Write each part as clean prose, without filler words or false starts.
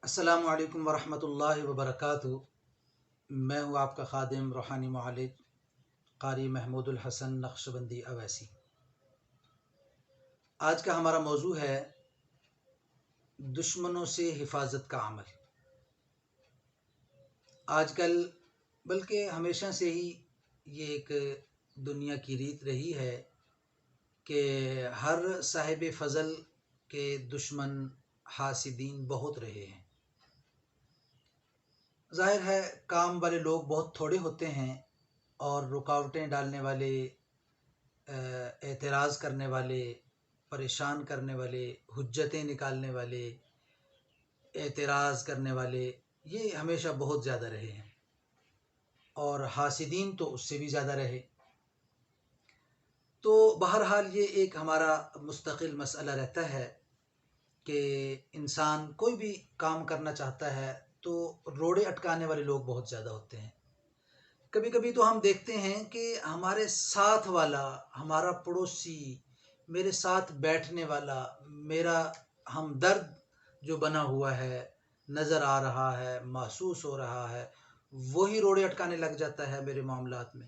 السلام علیکم ورحمۃ اللہ وبرکاتہ۔ میں ہوں آپ کا خادم روحانی معالج قاری محمود الحسن نقشبندی اویسی۔ آج کا ہمارا موضوع ہے دشمنوں سے حفاظت کا عمل۔ آج کل بلکہ ہمیشہ سے ہی یہ ایک دنیا کی ریت رہی ہے کہ ہر صاحب فضل کے دشمن حاسدین بہت رہے ہیں۔ ظاہر ہے کام والے لوگ بہت تھوڑے ہوتے ہیں اور رکاوٹیں ڈالنے والے، اعتراض کرنے والے، پریشان کرنے والے، حجتیں نکالنے والے، اعتراض کرنے والے یہ ہمیشہ بہت زیادہ رہے ہیں، اور حاسدین تو اس سے بھی زیادہ رہے۔ تو بہرحال یہ ایک ہمارا مستقل مسئلہ رہتا ہے کہ انسان کوئی بھی کام کرنا چاہتا ہے تو روڑے اٹکانے والے لوگ بہت زیادہ ہوتے ہیں۔ کبھی کبھی تو ہم دیکھتے ہیں کہ ہمارے ساتھ والا، ہمارا پڑوسی، میرے ساتھ بیٹھنے والا، میرا ہمدرد جو بنا ہوا ہے، نظر آ رہا ہے، محسوس ہو رہا ہے، وہی روڑے اٹکانے لگ جاتا ہے میرے معاملات میں۔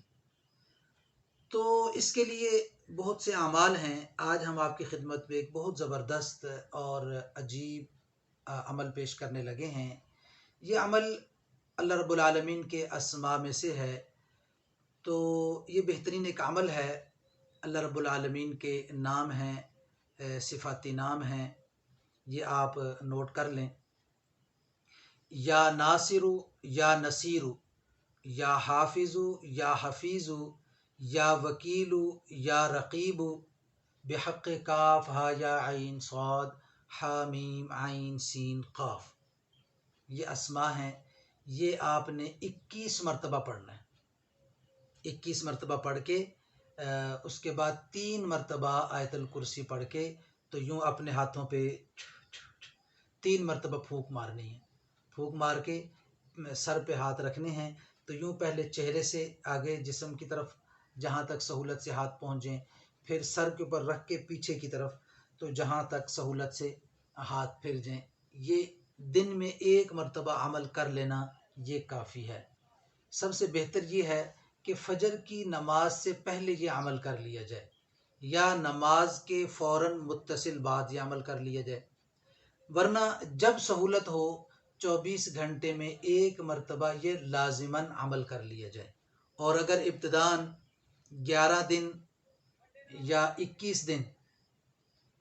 تو اس کے لیے بہت سے اعمال ہیں۔ آج ہم آپ کی خدمت میں ایک بہت زبردست اور عجیب عمل پیش کرنے لگے ہیں۔ یہ عمل اللہ رب العالمین کے اسماء میں سے ہے، تو یہ بہترین ایک عمل ہے۔ اللہ رب العالمین کے نام ہیں، صفاتی نام ہیں، یہ آپ نوٹ کر لیں۔ یا ناصر، یا نصیر، یا حافظ، یا حفیظ، یا وکیل، یا رقیب، بحق کاف ہا یا عین صاد حامیم عین سین قاف۔ یہ اسماء ہیں، یہ آپ نے 21 مرتبہ پڑھنا ہے۔ 21 مرتبہ پڑھ کے اس کے بعد 3 مرتبہ آیت الکرسی پڑھ کے تو یوں اپنے ہاتھوں پہ 3 مرتبہ پھونک مارنی ہے۔ پھونک مار کے سر پہ ہاتھ رکھنے ہیں، تو یوں پہلے چہرے سے آگے جسم کی طرف جہاں تک سہولت سے ہاتھ پہنچیں، پھر سر کے اوپر رکھ کے پیچھے کی طرف، تو جہاں تک سہولت سے ہاتھ پھر جائیں۔ یہ دن میں 1 مرتبہ عمل کر لینا یہ کافی ہے۔ سب سے بہتر یہ ہے کہ فجر کی نماز سے پہلے یہ عمل کر لیا جائے، یا نماز کے فوراً متصل بعد یہ عمل کر لیا جائے، ورنہ جب سہولت ہو 24 گھنٹے میں 1 مرتبہ یہ لازماً عمل کر لیا جائے۔ اور اگر ابتداً 11 دن یا 21 دن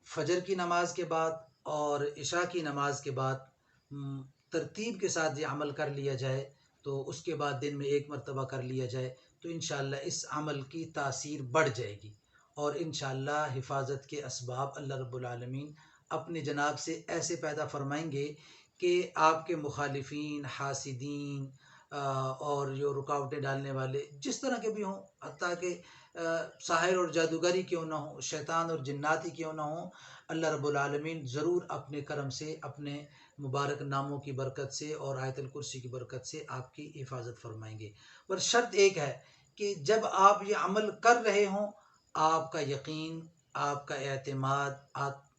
فجر کی نماز کے بعد اور عشاء کی نماز کے بعد ترتیب کے ساتھ یہ عمل کر لیا جائے، تو اس کے بعد دن میں 1 مرتبہ کر لیا جائے، تو انشاءاللہ اس عمل کی تاثیر بڑھ جائے گی، اور انشاءاللہ حفاظت کے اسباب اللہ رب العالمین اپنے جناب سے ایسے پیدا فرمائیں گے کہ آپ کے مخالفین، حاسدین اور جو رکاوٹیں ڈالنے والے جس طرح کے بھی ہوں، حتیٰ کہ ساحر اور جادوگری کیوں نہ ہوں، شیطان اور جنات ہی کیوں نہ ہوں، اللہ رب العالمین ضرور اپنے کرم سے، اپنے مبارک ناموں کی برکت سے اور آیت الکرسی کی برکت سے آپ کی حفاظت فرمائیں گے۔ پر شرط ایک ہے کہ جب آپ یہ عمل کر رہے ہوں، آپ کا یقین، آپ کا اعتماد،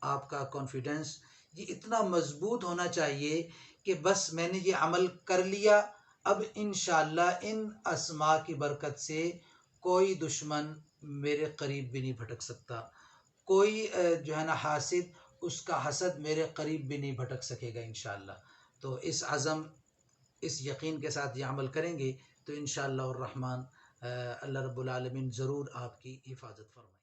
آپ کا کانفیڈنس یہ اتنا مضبوط ہونا چاہیے کہ بس میں نے یہ عمل کر لیا، اب انشاءاللہ ان اسماء کی برکت سے کوئی دشمن میرے قریب بھی نہیں بھٹک سکتا، کوئی جو ہے نا حاسد، اس کا حسد میرے قریب بھی نہیں بھٹک سکے گا انشاءاللہ۔ تو اس عزم، اس یقین کے ساتھ یہ عمل کریں گے تو انشاءاللہ الرحمن اللہ رب العالمین ضرور آپ کی حفاظت فرمائیں گے۔